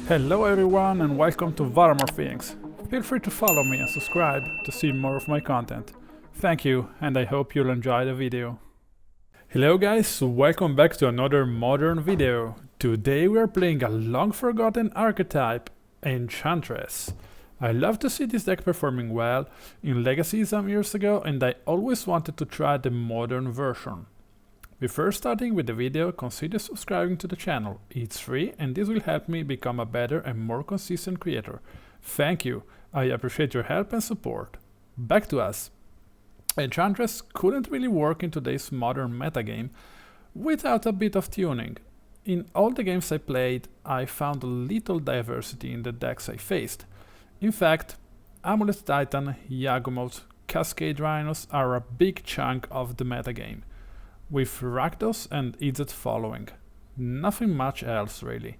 Hello everyone and welcome to Varamore Things. Feel free to follow me and subscribe to see more of my content. Thank you, and I hope you'll enjoy the video. Hello guys, welcome back to another modern video. Today we are playing a long forgotten archetype, Enchantress. I love to see this deck performing well in Legacy some years ago, and I always wanted to try the modern version. Before starting with the video, consider subscribing to the channel. It's free and this will help me become a better and more consistent creator. Thank you, I appreciate your help and support. Back to us. Enchantress couldn't really work in today's modern metagame without a bit of tuning. In all the games I played, I found little diversity in the decks I faced. In fact, Amulet Titan, Yawgmoth, Cascade Rhinos are a big chunk of the metagame, with Rakdos and Izzet following. Nothing much else really.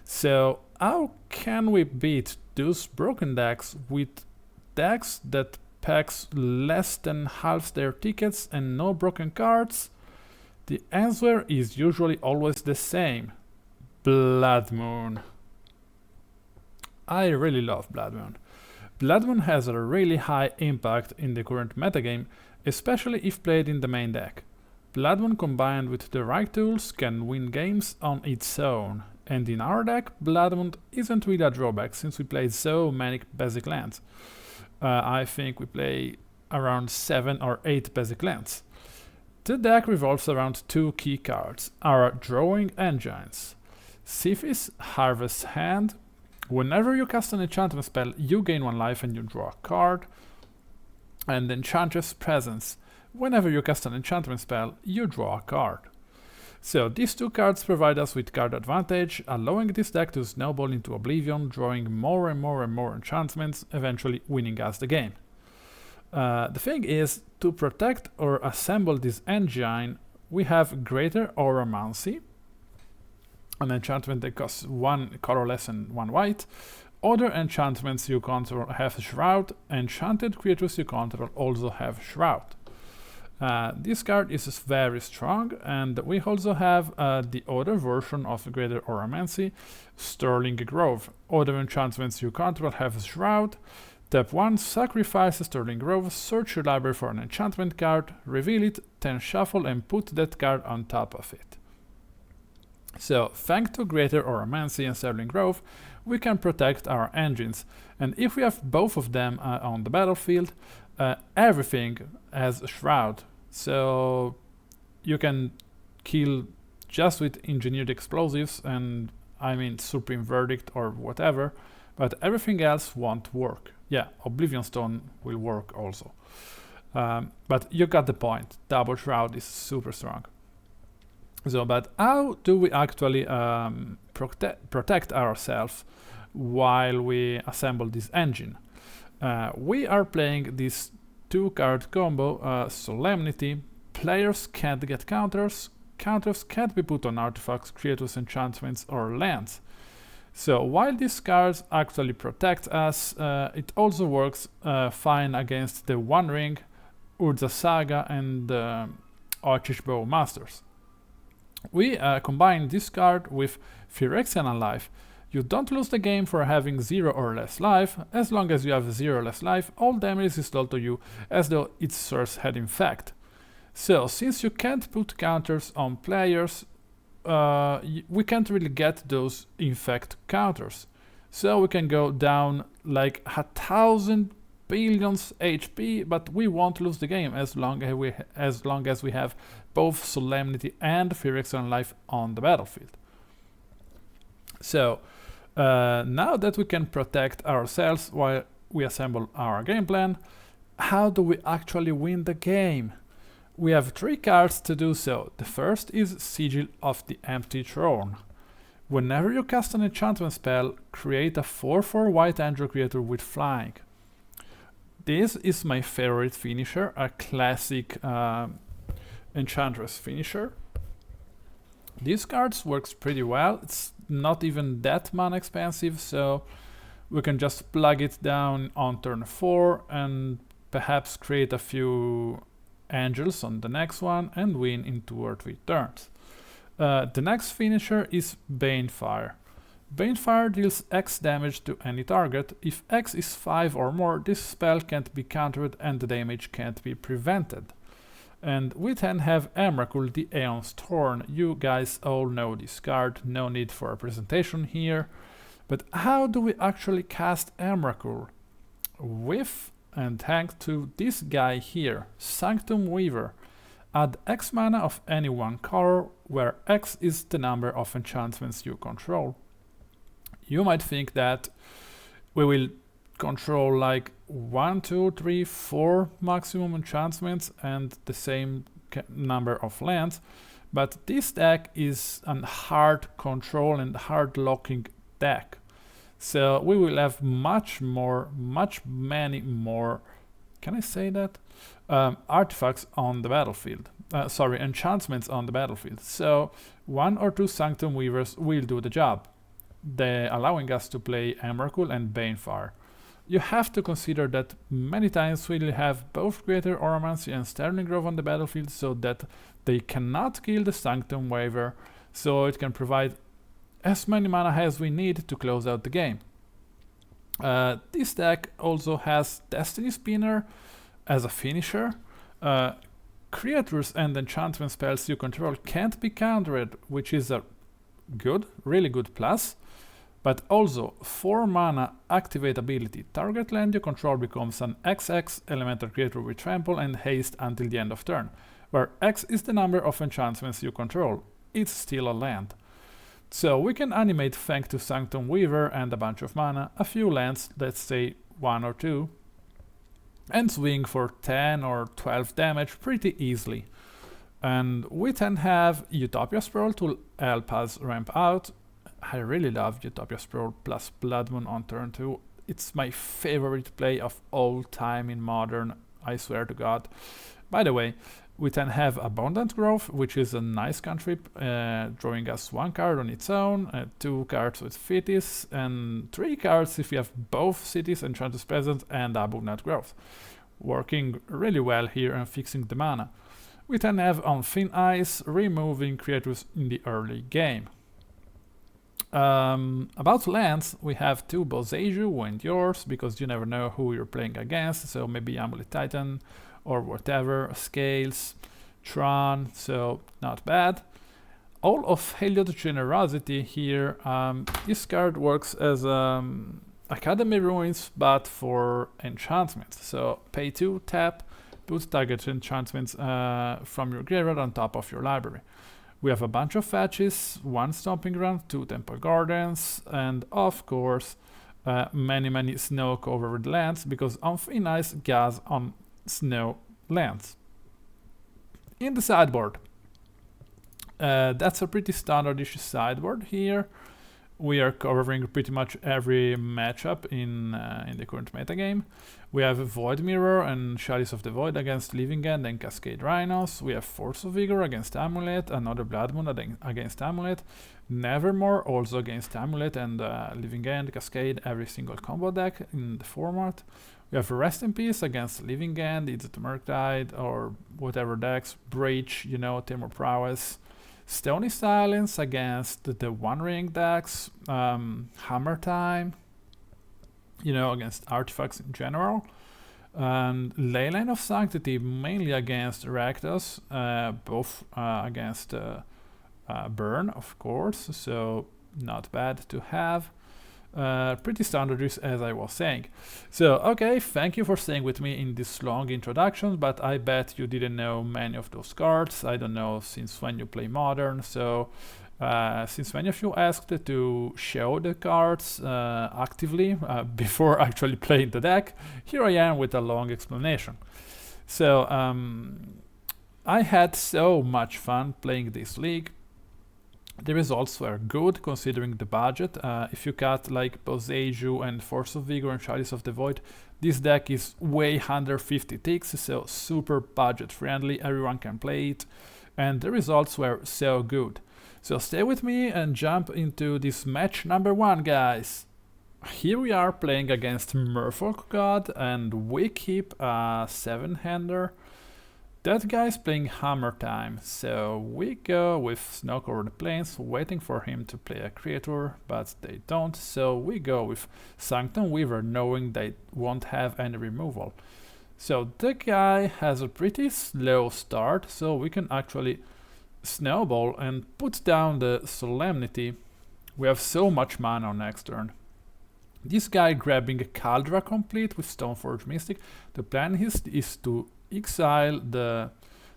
So how can we beat those broken decks with decks that packs less than half their tickets and no broken cards? The answer is usually always the same. Blood Moon. I really love Blood Moon. Blood Moon has a really high impact in the current metagame, especially if played in the main deck. Blood Moon combined with the right tools can win games on its own, and in our deck, Blood Moon isn't really a drawback since we play so many basic lands. I think we play around 7 or 8 basic lands. The deck revolves around 2 key cards, our drawing engines. Sythis, Harvest Hand. Whenever you cast an enchantment spell, you gain 1 life and you draw a card. And Enchantress Presence. Whenever you cast an enchantment spell, you draw a card. So these 2 cards provide us with card advantage, allowing this deck to snowball into oblivion, drawing more and more enchantments, eventually winning us the game. The thing is, to protect or assemble this engine, we have Greater Auramancy, an enchantment that costs 1 colorless and 1 white. Other enchantments you control have Shroud, enchanted creatures you control also have Shroud. This card is very strong, and we also have the other version of Greater Auramancy, Sterling Grove. Other enchantments you control have Shroud. Tap 1, sacrifice a Sterling Grove, search your library for an enchantment card, reveal it, then shuffle and put that card on top of it. So, thanks to Greater Auramancy and Sterling Grove, we can protect our engines, and if we have both of them on the battlefield, everything has Shroud. So you can kill just with engineered explosives and I mean Supreme Verdict or whatever, but everything else won't work. Yeah, Oblivion Stone will work also. But you got the point. Double Shroud is super strong. So, but how do we actually protect ourselves while we assemble this engine? We are playing this 2-card combo, Solemnity. Players can't get counters. Counters can't be put on artifacts, creatures, enchantments, or lands. So while these cards actually protect us, it also works fine against the One Ring, Urza Saga, and Archish Bow Masters. We combine this card with Phyrexian Unlife. You don't lose the game for having 0 or less life. As long as you have 0 or less life, all damage is dealt to you as though its source had infect. So, since you can't put counters on players, we can't really get those infect counters. So we can go down like 1,000 billions HP, but we won't lose the game as long as we have both Solemnity and Phyrexian Unlife on the battlefield. So, now that we can protect ourselves while we assemble our game plan, how do we actually win the game? We have 3 cards to do so. The first is Sigil of the Empty Throne. Whenever you cast an enchantment spell, create a 4/4 white angel creature with flying. This is my favorite finisher, a classic Enchantress finisher. This card works pretty well. It's not even that mana expensive, so we can just plug it down on turn 4 and perhaps create a few angels on the next one and win in 2 or 3 turns. The next finisher is Banefire. Banefire deals X damage to any target. If X is 5 or more, this spell can't be countered and the damage can't be prevented. And we then have Emrakul, the Aeons Thorn. You guys all know this card, no need for a presentation here. But how do we actually cast Emrakul? With and thanks to this guy here, Sanctum Weaver. Add X mana of any one color, where X is the number of enchantments you control. You might think that we will control like 1, 2, 3, 4 maximum enchantments and the same number of lands, but this deck is a hard control and hard locking deck. So we will have many more, can I say that? Artifacts on the battlefield. Enchantments on the battlefield. So 1 or 2 Sanctum Weavers will do the job, allowing us to play Emrakul and Banefire. You have to consider that many times we'll have both Greater Auramancy and Sterling Grove on the battlefield, so that they cannot kill the Sanctum Weaver, so it can provide as many mana as we need to close out the game. This deck also has Destiny Spinner as a finisher. Creatures and enchantment spells you control can't be countered, which is a really good plus. But also 4 mana activate ability. Target land you control becomes an XX elemental creature with trample and haste until the end of turn, where X is the number of enchantments you control. It's still a land. So we can animate thanks to Sanctum Weaver and a bunch of mana, a few lands, let's say 1 or 2, and swing for 10 or 12 damage pretty easily. And we then have Utopia Sprawl to help us ramp out. I really love Utopia Sprawl plus Blood Moon on turn 2. It's my favorite play of all time in Modern, I swear to God. By the way, we then have Abundant Growth, which is a nice cantrip, drawing us 1 card on its own, 2 cards with Sythis, and 3 cards if you have both Sythis, Enchantress present, and Abundant Growth. Working really well here and fixing the mana. We then have On Thin Ice, removing creatures in the early game. About lands, we have 2 Boseiju who endures, because you never know who you're playing against, so maybe Amulet Titan or whatever, Scales, Tron, so not bad. All of Heliod Generosity here. This card works as Academy Ruins, but for enchantments. So pay 2, tap, put target enchantments from your graveyard on top of your library. We have a bunch of fetches, 1 Stomping Ground, 2 Temple Gardens, and of course many snow-covered lands, because On Thin Ice gas on snow lands. In the sideboard, that's a pretty standardish sideboard here. We are covering pretty much every matchup in the current metagame. We have Void Mirror and Chalice of the Void against Living End and Cascade Rhinos. We have Force of Vigor against Amulet, another Blood Moon against Amulet, Nevermore also against Amulet and Living End, Cascade, every single combo deck in the format. We have Rest in Peace against Living End, it's Ur Murktide or whatever decks, Breach, Temur Prowess. Stony Silence against the One Ring decks, HammerTime, against artifacts in general, and Leyline of Sanctity mainly against Rakdos, both against Burn, of course, so not bad to have. Pretty standardish, as I was saying. So, okay, thank you for staying with me in this long introduction, but I bet you didn't know many of those cards. I don't know since when you play Modern, so since many of you asked to show the cards actively before actually playing the deck, here I am with a long explanation. So, I had so much fun playing this league. The results were good considering the budget. If you cut like Boseiju and Force of Vigor and Chalice of the Void, this deck is way under 50 ticks, so super budget friendly, everyone can play it, and the results were so good. So stay with me and jump into this match number 1, guys. Here we are playing against Merfolk God, and we keep a 7-hander. That guy's playing HammerTime, so we go with Snow Covered Plains, waiting for him to play a creature, but they don't, so we go with Sanctum Weaver, knowing they won't have any removal. So the guy has a pretty slow start, so we can actually snowball and put down the Solemnity. We have so much mana on next turn. This guy grabbing a Caldra complete with Stoneforge Mystic. The plan is to exile the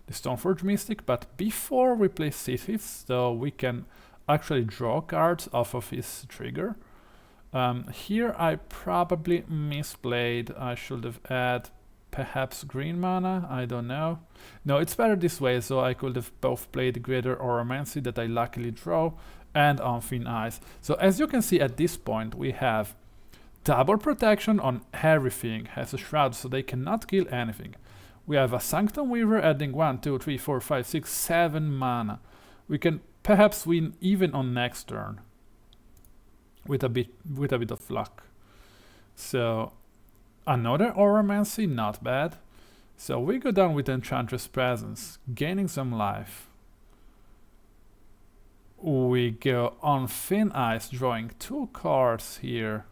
Stoneforge Mystic, but before we play Sythis, so we can actually draw cards off of his trigger. Here I probably misplayed. I should have had perhaps green mana, I don't know. No, it's better this way, so I could have both played Greater Auramancy that I luckily draw and on Thin Ice. So as you can see at this point, we have double protection on everything, has a shroud so they cannot kill anything. We have a Sanctum Weaver adding 1, 2, 3, 4, 5, 6, 7 mana. We can perhaps win even on next turn with a bit of luck. So another Auramancy, not bad. So we go down with Enchantress Presence, gaining some life. We go on Thin Ice, drawing 2 cards here.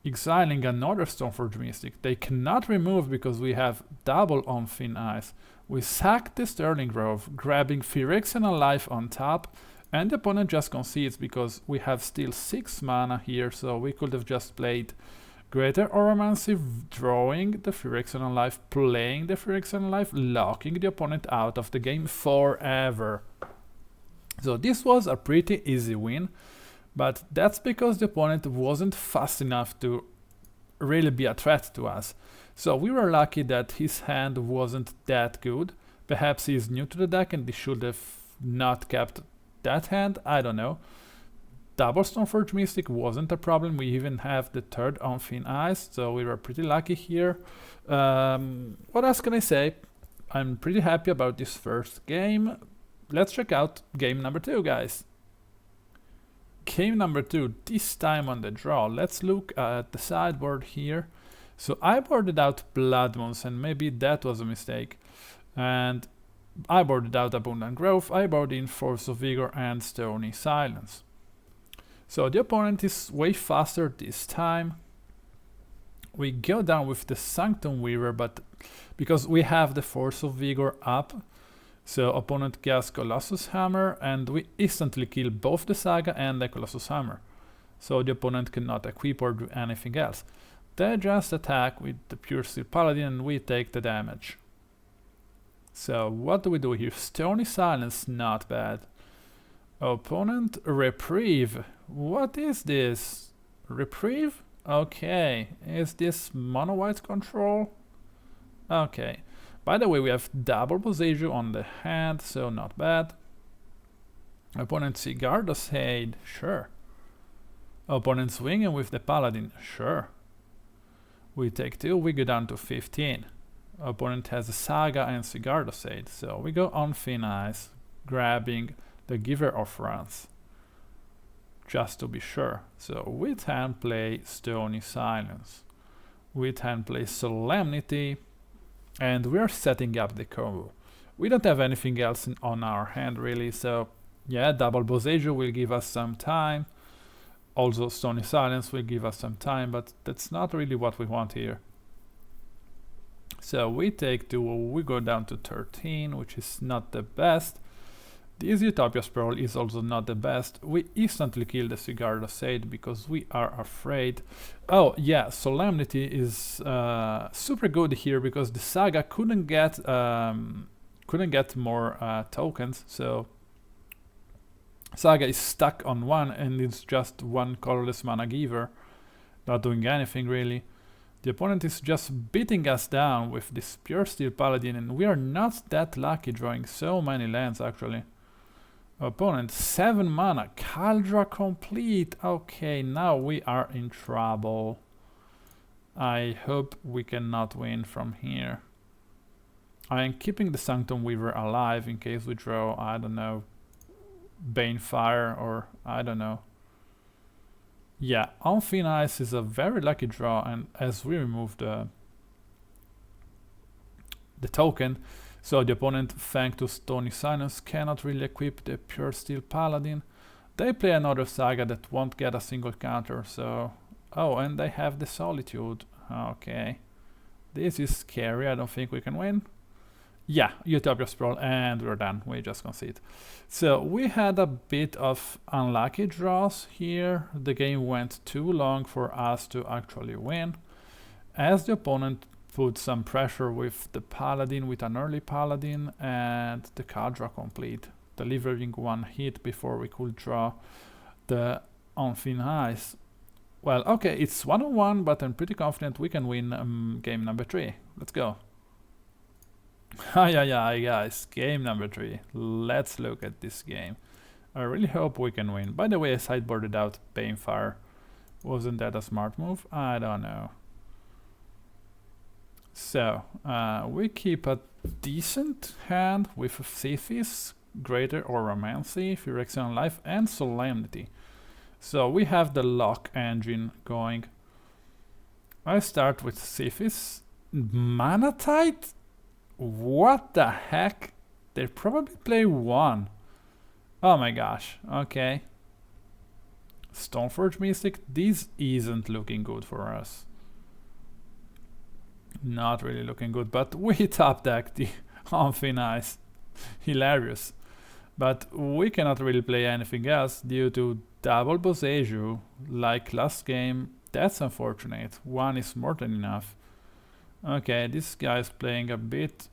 Exiling another Stoneforge Mystic. They cannot remove because we have double on Thin Ice. We sack the Sterling Grove, grabbing Phyrexian Unlife on top, and the opponent just concedes because we have still 6 mana here, so we could have just played Greater Auramancy, drawing the Phyrexian Unlife, playing the Phyrexian Unlife, locking the opponent out of the game forever. So this was a pretty easy win. But that's because the opponent wasn't fast enough to really be a threat to us. So we were lucky that his hand wasn't that good. Perhaps he's new to the deck and he should have not kept that hand, I don't know. Double Stoneforge Mystic wasn't a problem, we even have the third on Thin Ice, so we were pretty lucky here. What else can I say? I'm pretty happy about this first game. Let's check out game number 2, guys. Game number 2, this time on the draw. Let's look at the sideboard here. So I boarded out Blood Moons, and maybe that was a mistake. And I boarded out Abundant Growth, I boarded in Force of Vigor and Stony Silence. So the opponent is way faster this time. We go down with the Sanctum Weaver, but because we have the Force of Vigor up, so opponent gets Colossus Hammer, and we instantly kill both the Saga and the Colossus Hammer. So the opponent cannot equip or do anything else. They just attack with the Pure Steel Paladin and we take the damage. So what do we do here? Stony Silence, not bad. Opponent Reprieve. What is this? Reprieve? Okay. Is this mono white control? Okay. By the way, we have double Boseiju on the hand, so not bad. Opponent Sigard's Hade, sure. Opponent swinging with the Paladin, sure. We take 2, we go down to 15. Opponent has a Saga and Sigard's Hade, so we go on Thin Ice, grabbing the Giver of Runs, just to be sure. So we can play Stony Silence. We can play Solemnity. And we're setting up the combo. We don't have anything else on our hand really, so yeah, double Boseiju will give us some time. Also Stony Silence will give us some time, but that's not really what we want here. So we take 2, we go down to 13, which is not the best. This Utopia Sprawl is also not the best. We instantly kill the Sigard of Sade because we are afraid. Oh yeah, Solemnity is super good here because the Saga couldn't get more tokens, so Saga is stuck on 1 and it's just 1 colorless mana giver, not doing anything really. The opponent is just beating us down with this Pure Steel Paladin and we are not that lucky drawing so many lands actually. Opponent 7 mana, Caldra complete. Okay, now we are in trouble. I hope we cannot win from here. I am keeping the Sanctum Weaver alive in case we draw, I don't know, Banefire or I don't know. Yeah, on Thin Ice is a very lucky draw, and as we remove the token. So the opponent, thanks to Stony Sinus, cannot really equip the Pure Steel Paladin. They play another Saga that won't get a single counter, so... Oh, and they have the Solitude. Okay. This is scary, I don't think we can win. Yeah, Utopia Sprawl, and we're done. We just concede. So we had a bit of unlucky draws here. The game went too long for us to actually win, as the opponent put some pressure with the Paladin, with an early Paladin, and the card draw complete, delivering one hit before we could draw the On Thin Ice. Well, okay, it's 1-on-1, but I'm pretty confident we can win game number 3. Let's go. Hi guys, game number 3. Let's look at this game. I really hope we can win. By the way, I sideboarded out Banefire. Wasn't that a smart move? I don't know. So, we keep a decent hand with Sythis, Greater Auramancy, Phyrexian Unlife, and Solemnity. So we have the lock engine going. I start with Sythis. Manatite? What the heck? They probably play 1. Oh my gosh, okay. Stoneforge Mystic, this isn't looking good for us. Not really looking good, but we top deck the On Thin Ice. Hilarious. But we cannot really play anything else due to double Boseiju, like last game. That's unfortunate. 1 is more than enough. Okay, this guy is playing a bit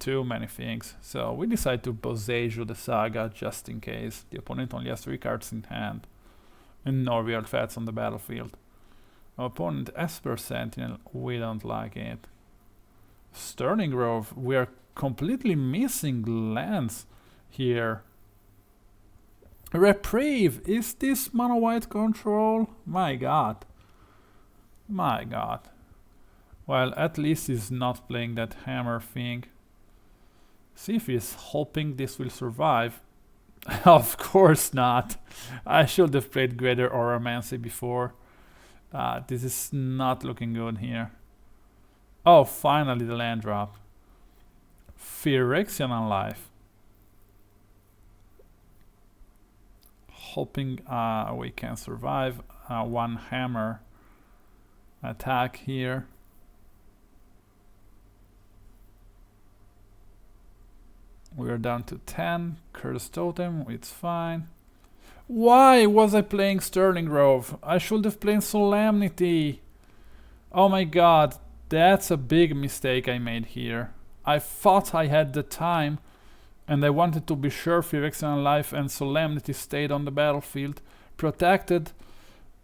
too many things, so we decide to Boseiju the Saga just in case. The opponent only has 3 cards in hand and no real threats on the battlefield. Our opponent Esper Sentinel, we don't like it. Sterling Grove, we are completely missing lands here. Reprieve, is this mono white control? My god. My god. Well, at least he's not playing that hammer thing. See if he's hoping this will survive. Of course not. I should have played Greater Auramancy before. This is not looking good here. Oh, finally the land drop. Phyrexian Unlife. Hoping we can survive. 1 hammer attack here. We are down to 10. Cursed Totem, it's fine. Why was I playing Sterling Grove? I should have played Solemnity. Oh my god, that's a big mistake I made here. I thought I had the time, and I wanted to be sure Phyrexian Unlife and Solemnity stayed on the battlefield, protected.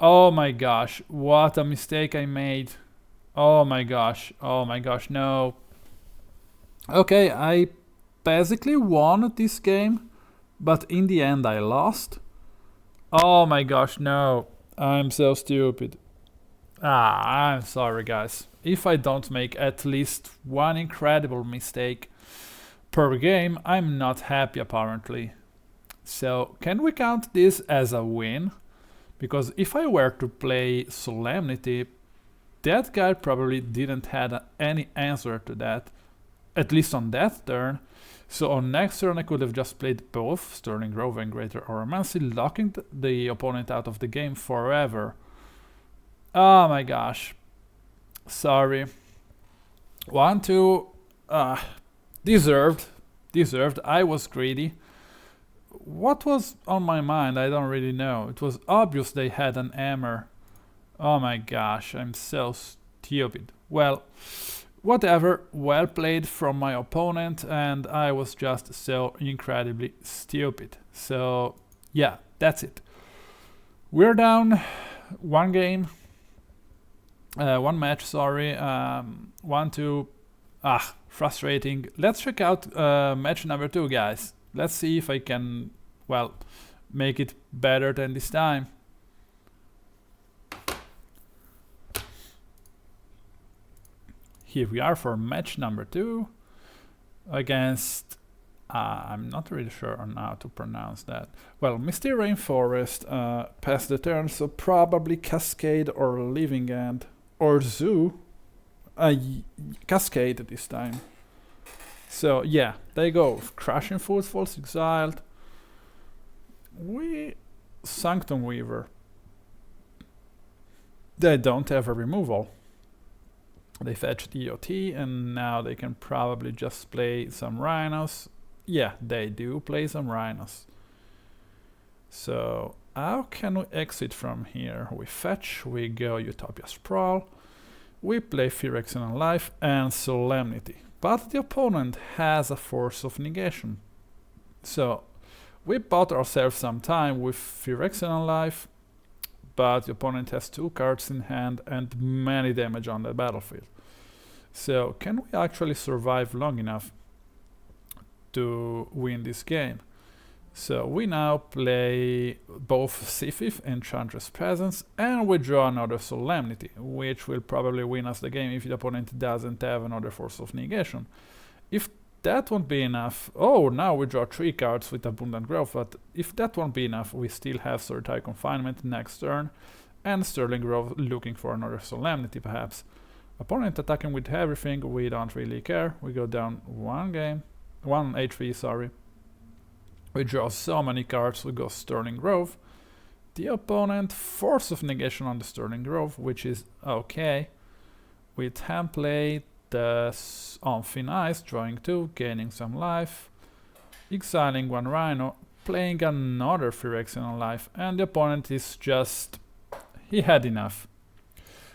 Oh my gosh, what a mistake I made. Oh my gosh, no. Okay, I basically won this game, but in the end I lost. Oh my gosh, no. I'm so stupid. I'm sorry guys. If I don't make at least 1 incredible mistake per game, I'm not happy apparently. So can we count this as a win? Because if I were to play Solemnity, that guy probably didn't have any answer to that, at least on that turn. So on next turn I could have just played both Sterling Grove and Greater Auramancy, locking the opponent out of the game forever. Oh my gosh. Sorry. 1-2. Deserved. I was greedy. What was on my mind? I don't really know. It was obvious they had an hammer. Oh my gosh, I'm so stupid. Well, whatever, well played from my opponent, and I was just so incredibly stupid. So, yeah, that's it. We're down 1 game. 1 match, sorry. 1-2. Frustrating. Let's check out match number 2, guys. Let's see if I can, well, make it better than this time. Here we are for match number 2 against, I'm not really sure on how to pronounce that. Well, Misty Rainforest passed the turn, so probably Cascade or Living End or Zoo. Cascade this time. So yeah, they go Crashing Footfalls exiled. Sanctum Weaver. They don't have a removal. They fetched EOT and now they can probably just play some Rhinos. Yeah, they do play some Rhinos. So how can we exit from here? We fetch, we go Utopia Sprawl, we play Phyrexian Unlife and Solemnity. But the opponent has a Force of Negation. So we bought ourselves some time with Phyrexian Unlife, but the opponent has 2 cards in hand and many damage on the battlefield. So can we actually survive long enough to win this game? So we now play both Sythis, Enchantress Presence, and we draw another Solemnity, which will probably win us the game if the opponent doesn't have another Force of Negation. If that won't be enough, oh, now we draw 3 cards with Abundant Growth, but if that won't be enough, we still have Solitary Confinement next turn, and Sterling Grove looking for another Solemnity perhaps. Opponent attacking with everything, we don't really care. We go down 1 HP, sorry. We draw so many cards, we go Sterling Grove. The opponent Force of Negation on the Sterling Grove, which is okay. We template on Thin Ice, drawing 2, gaining some life, exiling 1 Rhino, playing another Phyrexian Unlife, and the opponent is just... he had enough.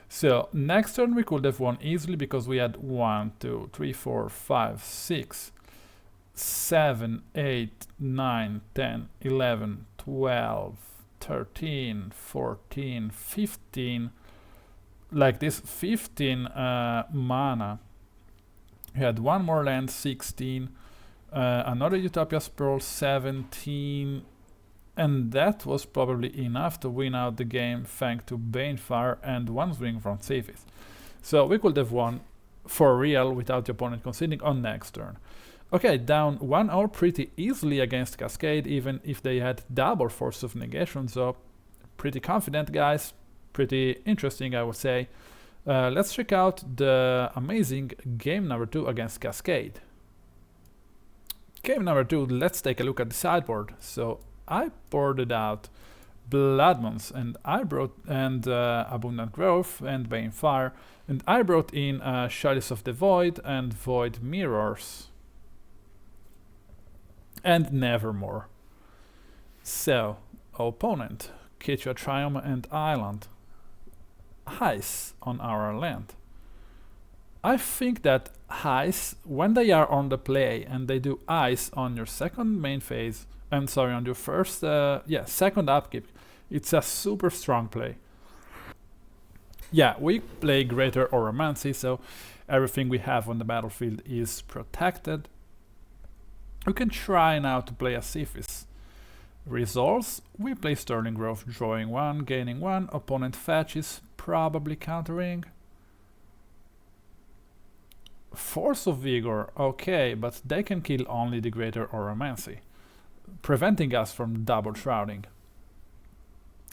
So next turn we could have won easily because we had 1, 2, 3, 4, 5, 6, 7, 8, 9, 10, 11, 12, 13, 14, 15, like this 15 mana. We had 1 more land, 16, another Utopia Sprawl, 17, and that was probably enough to win out the game thanks to Banefire and 1 swing from Sythis. So we could have won for real without the opponent conceding on next turn. Okay, down 1 hour pretty easily against Cascade, even if they had double Force of Negation, so pretty confident, guys. Pretty interesting, I would say. Let's check out the amazing game number 2 against Cascade. Game number 2, let's take a look at the sideboard. So I boarded out Blood Moons and Abundant Growth and Banefire, and I brought in Chalice of the Void and Void Mirrors. And Nevermore. So, opponent, Kitcha Triumph and Island. Ice on our land. I think that ice, when they are on the play and they do ice on your second main phase, I'm sorry, on your first, second upkeep, it's a super strong play. Yeah, we play Greater Auramancy, so everything we have on the battlefield is protected. We can try now to play a Sythis. Results, we play Sterling Grove, drawing 1, gaining 1, opponent fetches, probably countering. Force of Vigor, okay, but they can kill only the Greater Auramancy, preventing us from double shrouding.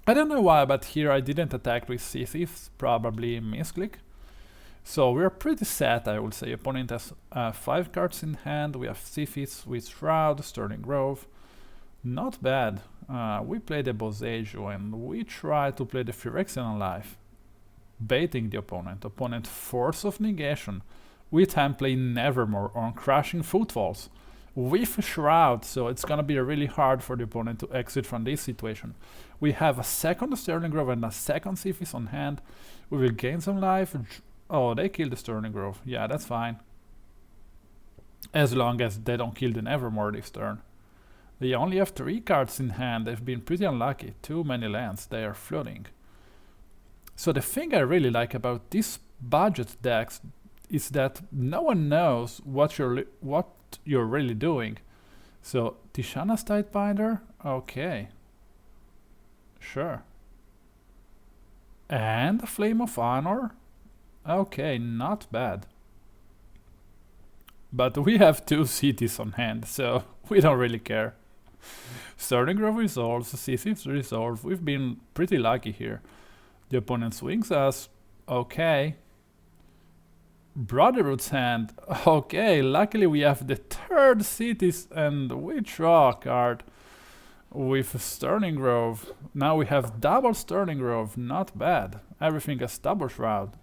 I don't know why, but here I didn't attack with Sythis, probably misclick. So we're pretty set, I would say. Opponent has 5 cards in hand, we have Sythis with Shroud, Sterling Grove. Not bad. We play the Boseiju and we try to play the Phyrexian Unlife, baiting the opponent. Opponent Force of Negation. We template Nevermore on Crashing Footfalls with Shroud, so it's gonna be really hard for the opponent to exit from this situation. We have a second Sterling Grove and a second Sythis on hand. We will gain some life. Oh, they killed the Sterling Grove. Yeah, that's fine. As long as they don't kill the Nevermore this turn. They only have 3 cards in hand. They've been pretty unlucky. Too many lands. They are flooding. So the thing I really like about this budget decks is that no one knows what you're really doing. So Tishana's Tidebinder? Okay. Sure. And a Flame of Honor? Okay, not bad. But we have 2 cities on hand, so we don't really care. Sterling Grove resolves, Sythis resolve. We've been pretty lucky here. The opponent swings us. Okay. Brotherhood's Hand. Okay, luckily we have the third Sythis and we draw a card with Sterling Grove. Now we have double Sterling Grove, not bad. Everything has double Shroud.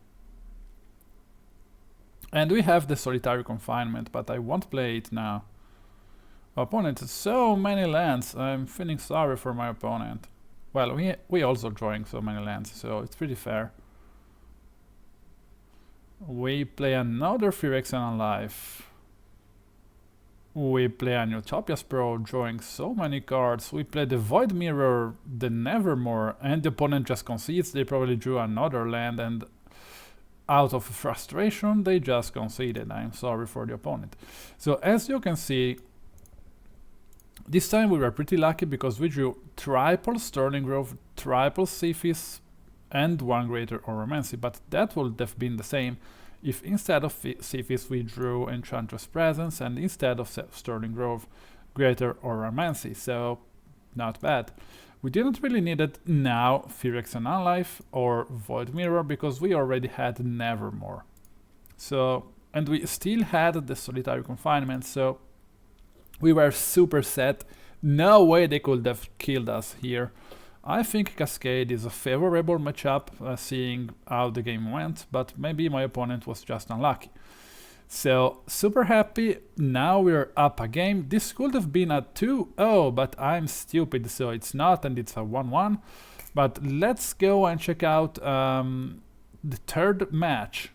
And we have the Solitary Confinement, but I won't play it now. Opponent, so many lands. I'm feeling sorry for my opponent. Well, we also drawing so many lands, so it's pretty fair. We play another Phyrexian Unlife. We play an Utopia Sprawl, drawing so many cards. We play the Void Mirror, the Nevermore, and the opponent just concedes. They probably drew another land, and out of frustration, they just conceded. I'm sorry for the opponent. So as you can see, this time we were pretty lucky because we drew triple Sterling Grove, triple Sythis, and one Greater Auramancy, but that would have been the same if instead of Sythis we drew Enchantress Presence and instead of Sterling Grove, Greater Auramancy, so not bad. We didn't really need it now, Phyrexian Unlife or Void Mirror, because we already had Nevermore. So, and we still had the Solitary Confinement, so we were super set. No way they could have killed us here. I think Cascade is a favorable matchup, seeing how the game went, but maybe my opponent was just unlucky. So, super happy. Now we're up a game. This could have been a 2-0, but I'm stupid, so it's not, and it's a 1-1. But let's go and check out the third match.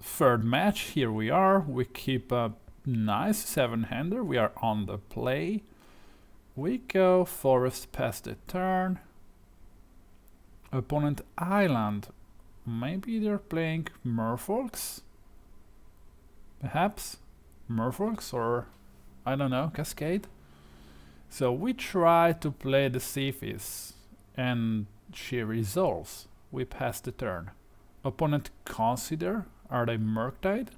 Third match, here we are. We keep a nice 7-hander. We are on the play. We go Forest past the turn. Opponent Island. Maybe they're playing Merfolks? Perhaps Merfolks, or I don't know, Cascade. So we try to play the Sythis and she resolves. We pass the turn. Opponent consider, are they Murktide?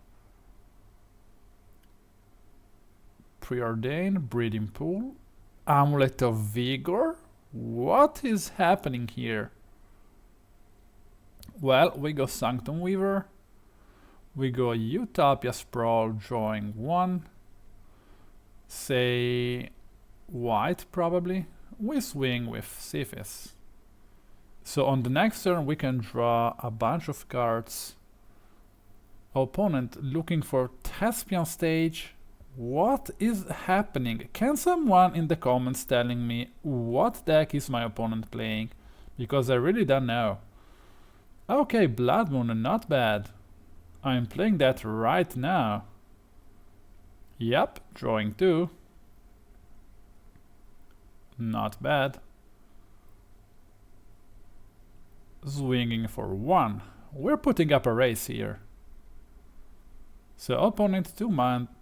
Preordain, Breeding Pool, Amulet of Vigor? What is happening here? Well, we go Sanctum Weaver. We go Utopia Sprawl, drawing 1. Say white, probably. We swing with Sythis. So on the next turn we can draw a bunch of cards. Opponent looking for Thespian Stage. What is happening? Can someone in the comments telling me what deck is my opponent playing? Because I really don't know. Okay, Blood Moon, not bad. I'm playing that right now. Yep, drawing 2. Not bad. Swinging for 1. We're putting up a race here. So opponent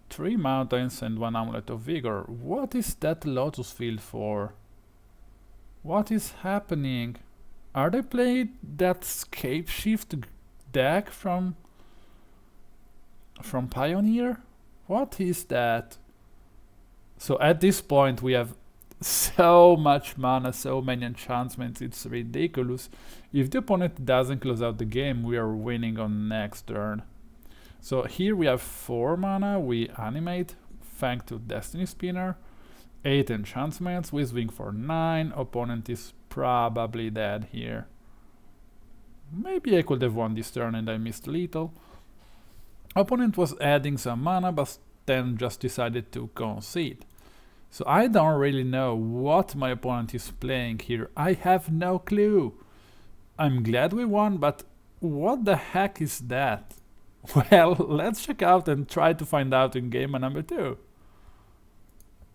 3 mountains and 1 Amulet of Vigor. What is that Lotus Field for? What is happening? Are they playing that Scapeshift deck from Pioneer? What is that? So at this point we have so much mana, so many enchantments, it's ridiculous. If the opponent doesn't close out the game, we are winning on next turn. So here we have 4 mana, we animate, thanks to Destiny Spinner, 8 enchantments, we swing for 9, opponent is probably dead here. Maybe I could have won this turn and I missed little. Opponent was adding some mana, but then just decided to concede. So I don't really know what my opponent is playing here. I have no clue. I'm glad we won, but what the heck is that? Well, let's check out and try to find out in game number 2.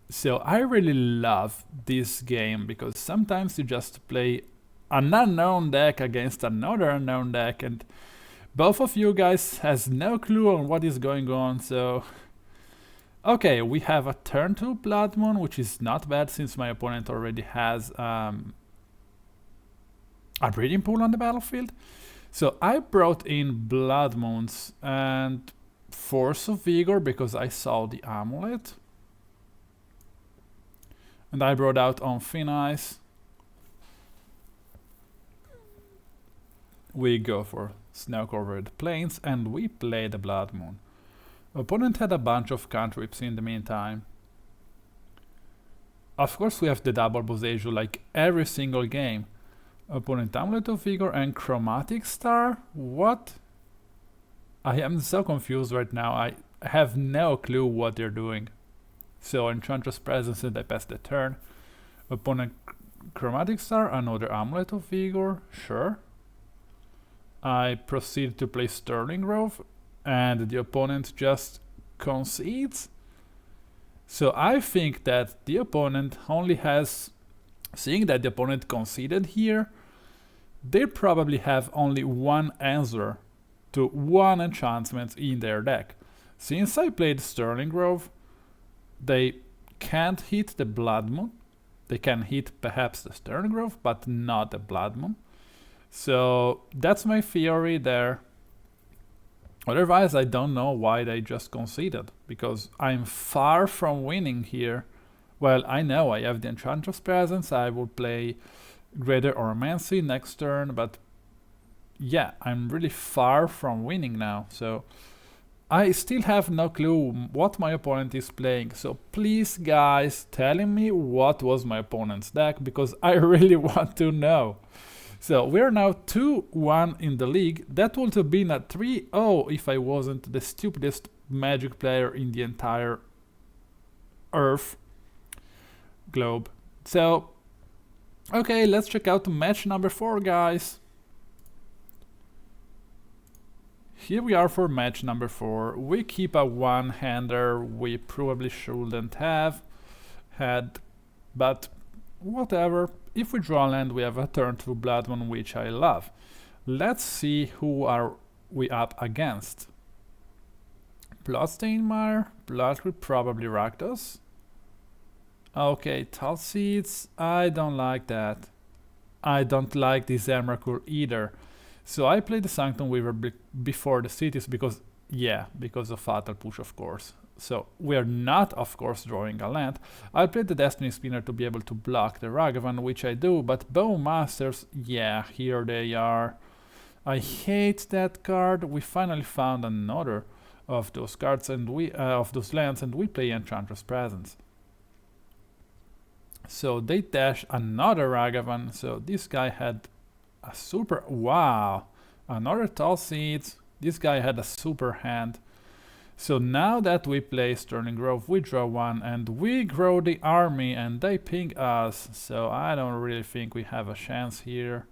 So I really love this game because sometimes you just play an unknown deck against another unknown deck and both of you guys has no clue on what is going on, so... Okay, we have a turn 2 Blood Moon, which is not bad since my opponent already has a Breeding Pool on the battlefield. So I brought in Blood Moons and Force of Vigor because I saw the amulet. And I brought out on Thin Ice. we go for snow-covered plains and we play the Blood Moon. Opponent had a bunch of cantrips in the meantime. Of course we have the double Boseiju like every single game. Opponent Amulet of Vigor and Chromatic Star? What? I am so confused right now, I have no clue what they're doing. So Enchantress Presence and I pass the turn. Opponent Chromatic Star, another Amulet of Vigor, sure. I proceed to play Sterling Grove and the opponent just concedes. So I think that the opponent only has, seeing that the opponent conceded here, they probably have only one answer to one enchantment in their deck. Since I played Sterling Grove, they can't hit the Blood Moon. They can hit perhaps the Sterling Grove, but not the Blood Moon. So that's my theory there. Otherwise, I don't know why they just conceded, because I'm far from winning here. Well, I know I have the Enchantress Presence, I will play Greater Auramancy next turn, but yeah, I'm really far from winning now, so I still have no clue what my opponent is playing. So please guys, telling me what was my opponent's deck, because I really want to know. So we're now 2-1 in the league. That would have been a 3-0 if I wasn't the stupidest Magic player in the entire Earth globe. So, okay, let's check out match number 4, guys. Here we are for match number 4. We keep a one-hander we probably shouldn't have had, but whatever. If we draw land, we have a turn to Blood Moon, which I love. Let's see who are we up against. Bloodstained Bloodcrypt, probably Rakdos. Okay, Tall Seeds, I don't like that. I don't like this Emrakul either. So I played the Sanctum Weaver before the Sythis because of Fatal Push, of course. So we're not, of course, drawing a land. I played the Destiny Spinner to be able to block the Ragavan, which I do, but Bowmasters, yeah, here they are. I hate that card. We finally found another of those cards and of those lands, and we play Enchantress Presence. So they dash another Ragavan. So this guy had a super, wow, another Tall Seeds. This guy had a super hand. So now that we play Sterling Grove, we draw one and we grow the army and they ping us. So I don't really think we have a chance here.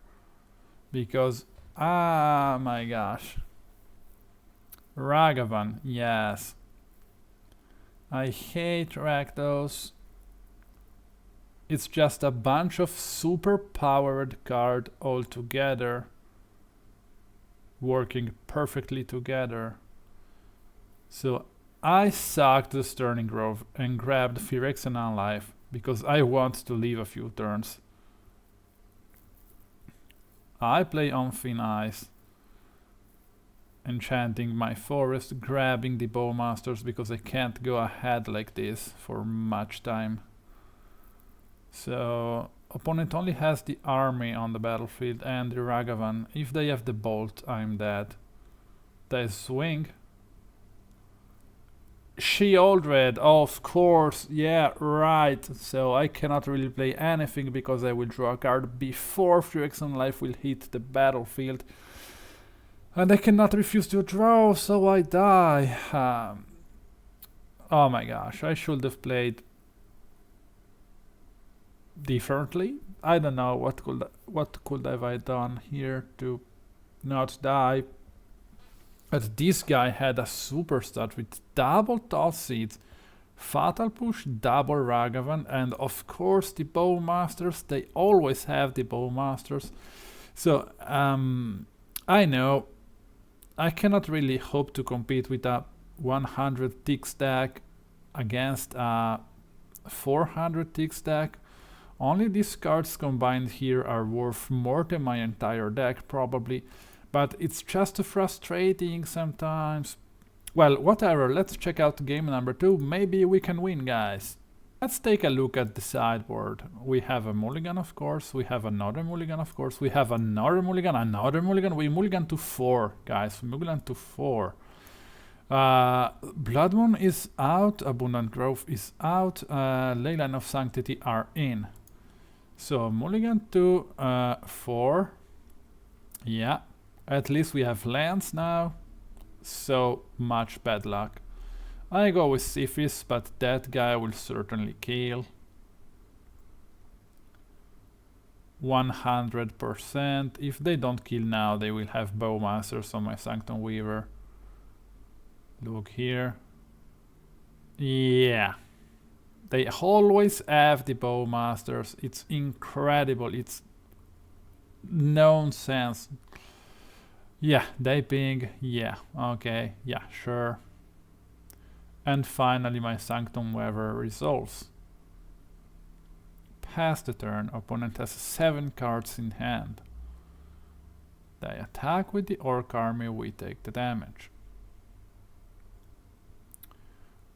Because, ah my gosh. Ragavan, yes. I hate Rakdos. It's just a bunch of super powered cards all together. Working perfectly together. So I sucked the Sterling Grove and grabbed Phyrexian Unlife because I want to leave a few turns. I play on Thin Ice, enchanting my forest, grabbing the Bowmasters because I can't go ahead like this for much time. So opponent only has the army on the battlefield and the Ragavan. If they have the bolt, I'm dead. They swing. Shield Red, of course, yeah, right. So I cannot really play anything because I will draw a card before Phyrexian Unlife will hit the battlefield. And I cannot refuse to draw, so I die. Oh my gosh, I should have played differently. I don't know what could have I done here to not die. But this guy had a super start with double Tall Seeds, Fatal Push, double Ragavan, and of course the Bowmasters. They always have the Bowmasters. So I know I cannot really hope to compete with a 100 tick stack against a 400 tick stack. Only these cards combined here are worth more than my entire deck probably. But it's just frustrating sometimes. Well, whatever, let's check out game number 2. Maybe we can win, guys. Let's take a look at the sideboard. We have a mulligan, of course. We have another mulligan, of course. We have another mulligan, another mulligan. We mulligan to 4, guys. We mulligan to 4. Blood Moon is out. Abundant Growth is out. Leyline of Sanctity are in. So mulligan to 4. Yeah. At least we have lands now. So much bad luck. I go with Sythis, but that guy will certainly kill. 100%. If they don't kill now, they will have Bowmasters on my Sanctum Weaver. Look here. Yeah. They always have the Bowmasters. It's incredible. It's nonsense. Yeah, they ping. Yeah, okay. Yeah, sure. And finally my Sanctum Weaver resolves. Pass the turn, opponent has 7 cards in hand. They attack with the Orc Army, we take the damage.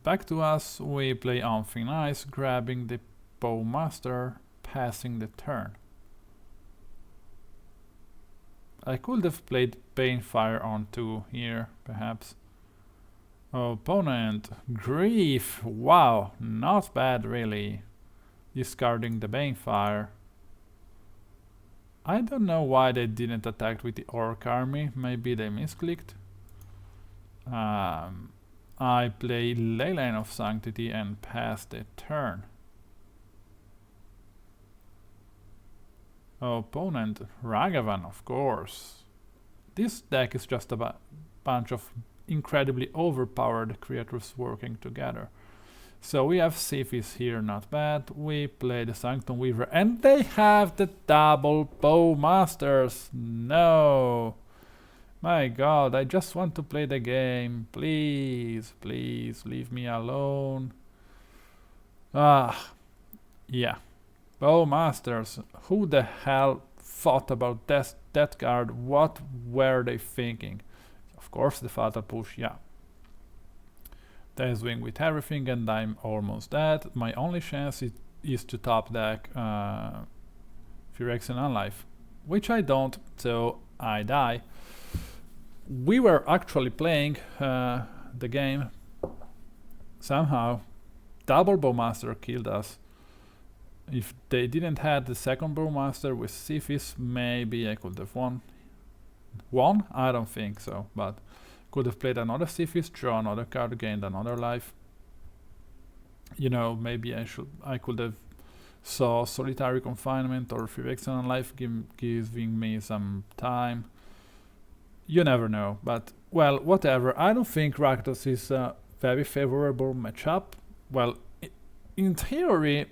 Back to us, we play on Thin Ice, grabbing the Bowmaster, passing the turn. I could have played Banefire on 2 here, perhaps. Opponent, Grief, wow, not bad really. Discarding the Banefire. I don't know why they didn't attack with the Orc Army, maybe they misclicked. I play Leyline of Sanctity and pass the turn. Opponent, Ragavan, of course. This deck is just a bunch of incredibly overpowered creatures working together. So we have Sythis here, not bad. We play the Sanctum Weaver and they have the double Bowmasters. No! My god, I just want to play the game. Please, please leave me alone. Yeah. Bowmasters. Who the hell thought about that card? What were they thinking? Of course, the Fatal Push, yeah. They swing with everything and I'm almost dead. My only chance is to top deck Phyrexian Unlife, which I don't, so I die. We were actually playing the game. Somehow, double Bowmaster killed us. If they didn't have the second Bowmaster with Sythis, maybe I could have won. Won? I don't think so, but could have played another Sythis, draw another card, gained another life. You know, maybe I could have saw Solitary Confinement or Phyrexian Unlife giving me some time. You never know, but well, whatever. I don't think Rakdos is a very favorable matchup. Well, in theory,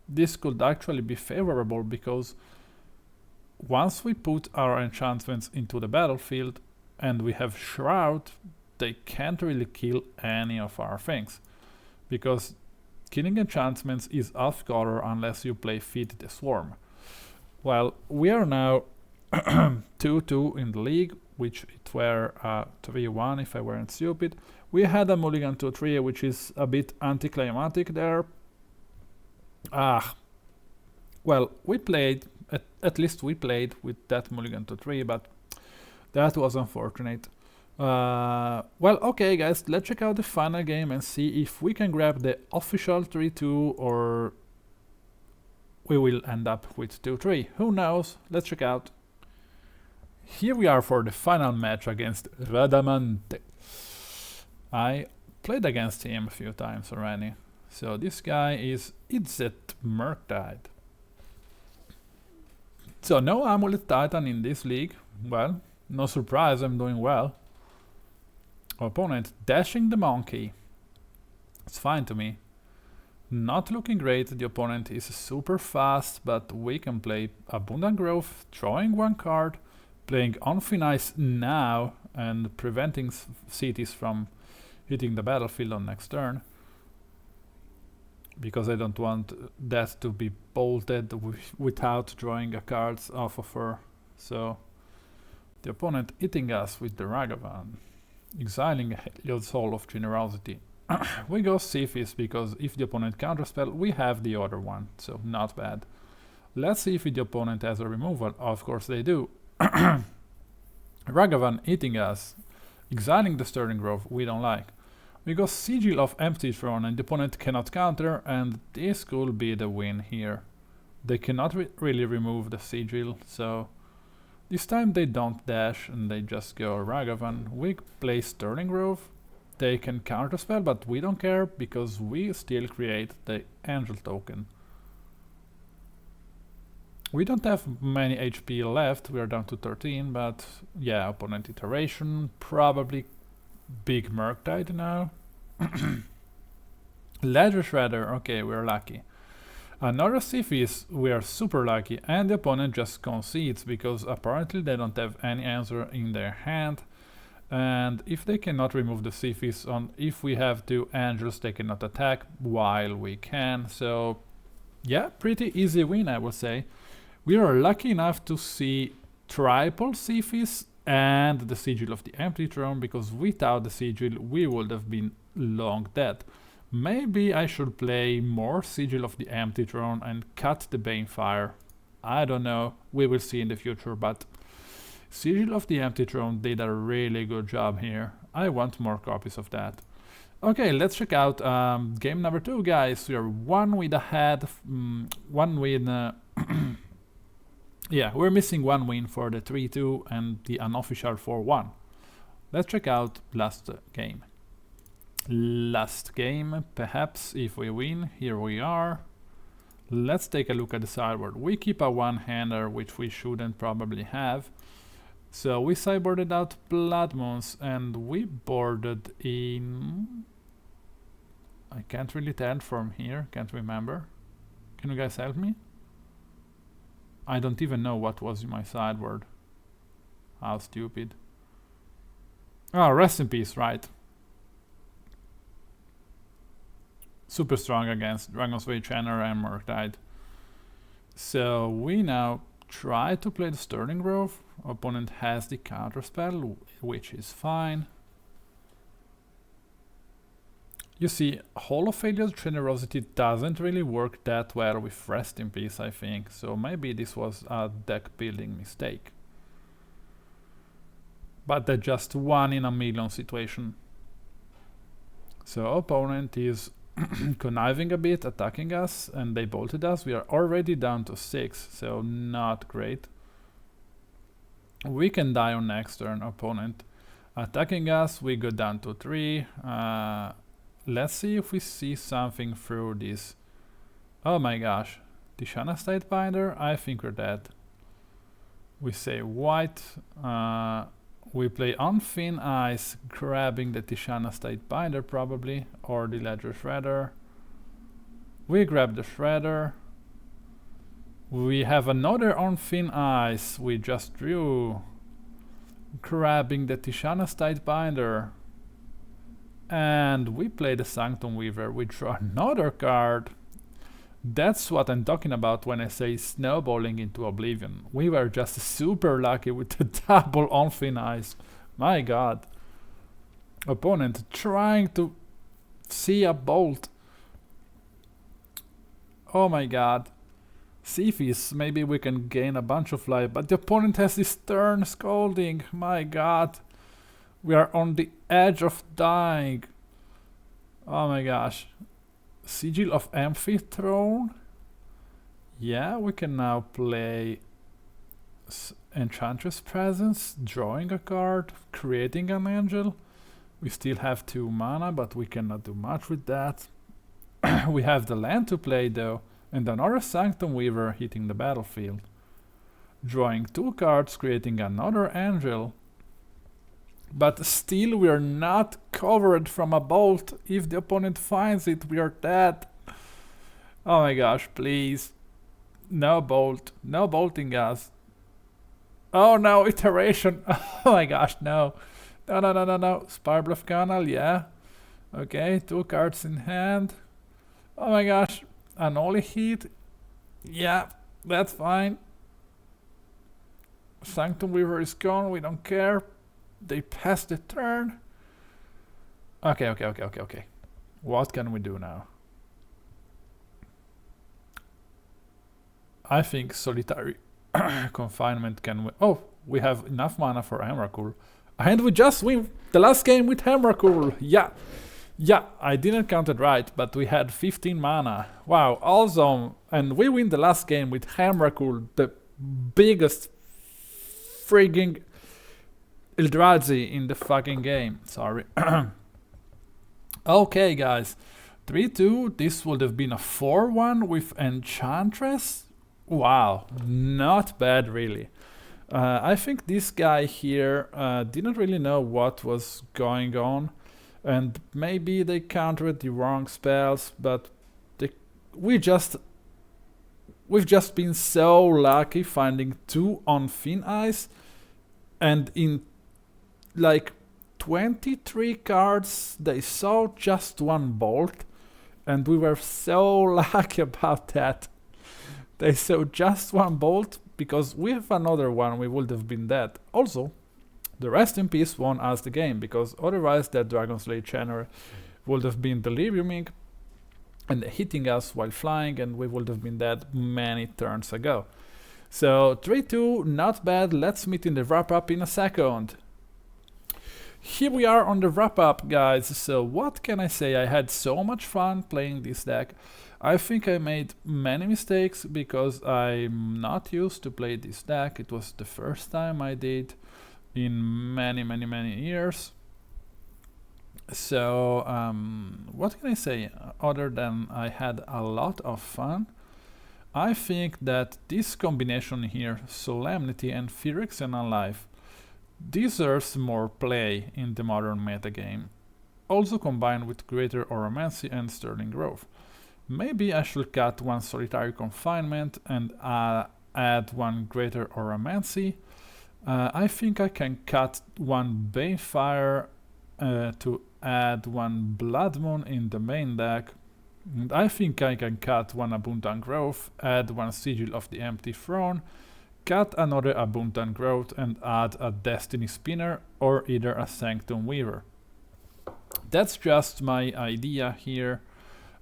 this could actually be favorable because once we put our enchantments into the battlefield and we have Shroud, they can't really kill any of our things. Because killing enchantments is off color unless you play Feed the Swarm. Well, we are now 2-2 in the league, which it were 3-1 if I weren't stupid. We had a mulligan to 3, which is a bit anticlimactic there. Well, we played, at least we played with that mulligan to 3, but that was unfortunate. Well, okay guys, let's check out the final game and see if we can grab the official 3-2 or we will end up with 2-3. Who knows? Let's check out. Here we are for the final match against Radamante. I played against him a few times already. So this guy is Ur Murktide. So no Amulet Titan in this league. Well, no surprise, I'm doing well. Opponent dashing the monkey. It's fine to me. Not looking great, the opponent is super fast, but we can play Abundant Growth, drawing 1 card, playing on Thin Ice now and preventing Sythis from hitting the battlefield on next turn. Because I don't want that to be bolted without drawing a card off of her. So the opponent hitting us with the Ragavan, exiling Heliod's Hall of Generosity. We go Sythis because if the opponent counterspell, we have the other one, so not bad. Let's see if the opponent has a removal. Of course they do. Ragavan eating us, exiling the Stirring Grove, we don't like. We go Sigil of Empty Throne and the opponent cannot counter, and this could be the win here. They cannot really remove the Sigil, so this time they don't dash and they just go Ragavan. We play Stirring Grove. They can counterspell, but we don't care because we still create the Angel token. We don't have many HP left, we are down to 13, but yeah, opponent iteration, probably big Murktide now. Ledger Shredder, okay, we're lucky. Another Sythis, we are super lucky, and the opponent just concedes because apparently they don't have any answer in their hand. And if they cannot remove the Sythis, if we have two angels, they cannot attack while we can. So yeah, pretty easy win, I would say. We are lucky enough to see triple Sythis and the Sigil of the Empty Throne, because without the Sigil we would have been long dead. Maybe I should play more Sigil of the Empty Throne and cut the Banefire. I don't know, we will see in the future, but Sigil of the Empty Throne did a really good job here. I want more copies of that. Okay, let's check out game number 2, guys. We are one win ahead, one win... yeah, we're missing one win for the 3-2 and the unofficial 4-1. Let's check out last game. Last game, perhaps if we win, here we are. Let's take a look at the sideboard. We keep a one-hander, which we shouldn't probably have. So we sideboarded out Blood Moons and we boarded in... I can't really tell from here, can't remember. Can you guys help me? I don't even know what was in my sideboard. How stupid. Oh, rest in peace, right. Super strong against Dragon's Way Channel and Murktide. So we now try to play the Stirring Grove. Opponent has the counterspell, which is fine. You see, Hall of Heliod's Generosity doesn't really work that well with Rest in Peace, I think, so maybe this was a deck building mistake. But that's just 1 in a million situation. So opponent is conniving a bit, attacking us, and they bolted us. We are already down to 6, so not great. We can die on next turn. Opponent attacking us, we go down to 3. Let's see if we see something through this. Oh my gosh. Tishana Statebinder? I think we're dead. We say white. We play on Thin Ice, grabbing the Tishana Statebinder probably, or the Ledger Shredder. We grab the Shredder. We have another on Thin Ice. We just drew, grabbing the Tishana Statebinder. And we play the Sanctum Weaver. We draw another card. That's what I'm talking about when I say snowballing into oblivion. We were just super lucky with the double on Thin Ice. My god. Opponent trying to see a bolt. Oh my god. Sythis, maybe we can gain a bunch of life, but the opponent has this turn Scolding. My god. We are on the edge of dying. Oh my gosh. Sigil of Empty Throne. Yeah, we can now play Enchantress Presence, drawing a card, creating an angel. We still have 2 mana, but we cannot do much with that. We have the land to play though, and another Sanctum Weaver hitting the battlefield. Drawing 2 cards, creating another angel. But still we are not covered from a bolt. If the opponent finds it, we are dead. Oh my gosh, please. No bolt. No bolting us. Oh no, iteration. Oh my gosh, no. No, no, no, no, no. Spirebluff Canal, yeah. Okay, 2 cards in hand. Oh my gosh. An Holy Heat. Yeah, that's fine. Sanctum Weaver is gone, we don't care. They passed the turn. Okay. What can we do now? I think Solitary Confinement can win. Oh, we have enough mana for Emrakul. And we just win the last game with Emrakul. Yeah, I didn't count it right, but we had 15 mana. Wow, awesome. And we win the last game with Emrakul, the biggest frigging Eldrazi in the fucking game. Sorry. Okay, guys. 3-2. This would have been a 4-1 with Enchantress. Wow, not bad really. I think this guy here didn't really know what was going on, and maybe they countered the wrong spells, but we've just been so lucky finding 2 on Thin Ice, and in like 23 cards they saw just 1 bolt, and we were so lucky about that. They saw just 1 bolt, because with another one we would have been dead. Also, the Rest in Peace won us the game, because otherwise that Dragonslayer Channel would have been deliriuming and hitting us while flying, and we would have been dead many turns ago. So 3-2, not bad. Let's meet in the wrap-up in a second. Here we are on the wrap-up, guys. So what can I say? I had so much fun playing this deck. I think I made many mistakes because I'm not used to play this deck. It was the first time I did in many years. So what can I say other than I had a lot of fun? I think that this combination here, Solemnity and Phyrexian Unlife, deserves more play in the modern metagame, also combined with Greater Auramancy and Sterling Growth. Maybe I should cut 1 Solitary Confinement and add 1 Greater Auramancy. I think I can cut 1 Banefire to add 1 Blood Moon in the main deck. And I think I can cut 1 Abundant Growth, add 1 Sigil of the Empty Throne, cut another Abundant Growth and add a Destiny Spinner or either a Sanctum Weaver. That's just my idea here.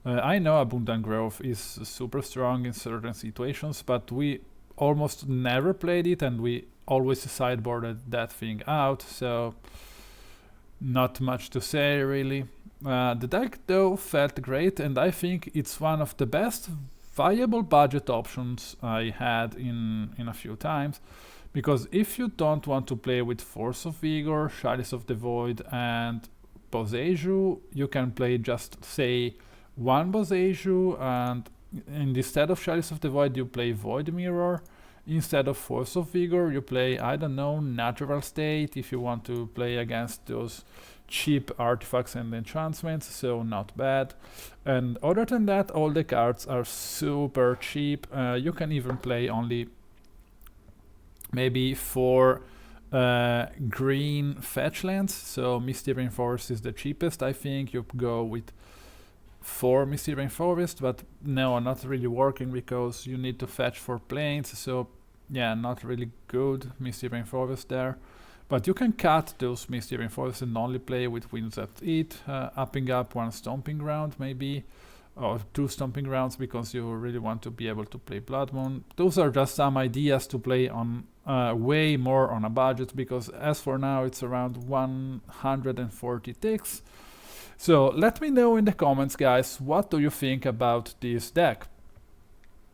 I know Abundant Growth is super strong in certain situations, but we almost never played it and we always sideboarded that thing out, so not much to say really. The deck though felt great, and I think it's one of the best viable budget options I had in a few times, because if you don't want to play with Force of Vigor, Chalice of the Void and Boseiju, you can play just say 1 Boseiju, and instead of Chalice of the Void you play Void Mirror. Instead of Force of Vigor you play, I don't know, Natural State if you want to play against those cheap artifacts and enchantments, so not bad. And other than that, all the cards are super cheap. You can even play only maybe 4 green fetch lands, so Misty Rainforest is the cheapest. I think you go with 4 Misty Rainforest, but no, not really working because you need to fetch 4 planes, so yeah, not really good Misty Rainforest there. But you can cut those Misty Rainforests and only play with Windswept Heath, upping up 1 Stomping Ground maybe, or 2 Stomping Grounds because you really want to be able to play Blood Moon. Those are just some ideas to play on way more on a budget, because as for now it's around 140 ticks. So let me know in the comments, guys, what do you think about this deck?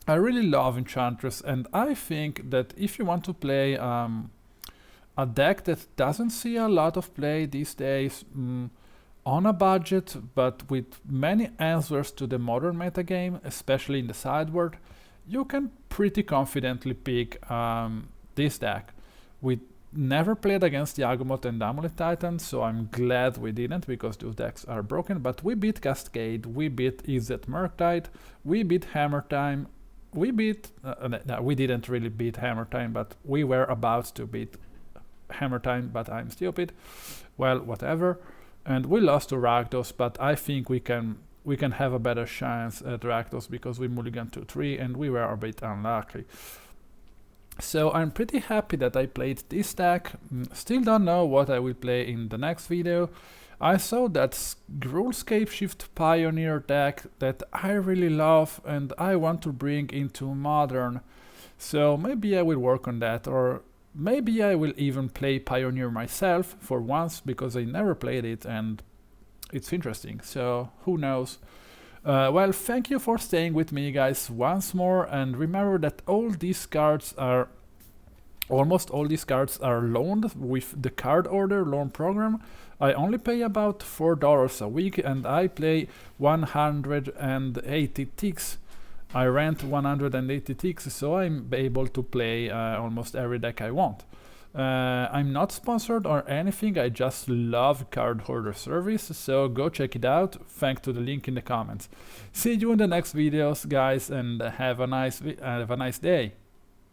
I really love Enchantress, and I think that if you want to play a deck that doesn't see a lot of play these days, on a budget but with many answers to the modern metagame, especially in the sideboard, you can pretty confidently pick this deck. We never played against the Yawgmoth and Amulet Titan, so I'm glad we didn't, because those decks are broken, but we beat Cascade, we beat Ur Murktide, we beat HammerTime, we beat... no, we didn't really beat HammerTime, but we were about to beat HammerTime, but I'm stupid. Well, whatever. And we lost to Rakdos, but I think we can have a better chance at Rakdos because we mulliganed to 3 and we were a bit unlucky. So I'm pretty happy that I played this deck. Still don't know what I will play in the next video. I saw that Gruulscape Shift Pioneer deck that I really love and I want to bring into Modern. So maybe I will work on that, or maybe I will even play Pioneer myself for once, because I never played it and it's interesting, so who knows. Well, thank you for staying with me, guys, once more, and remember that almost all these cards are loaned with the card order loan program. I only pay about $4 a week and I play 180 ticks. I rent 180 ticks, so I'm able to play almost every deck I want. I'm not sponsored or anything, I just love card hoarder service, so go check it out, thanks to the link in the comments. See you in the next videos, guys, and have a nice day.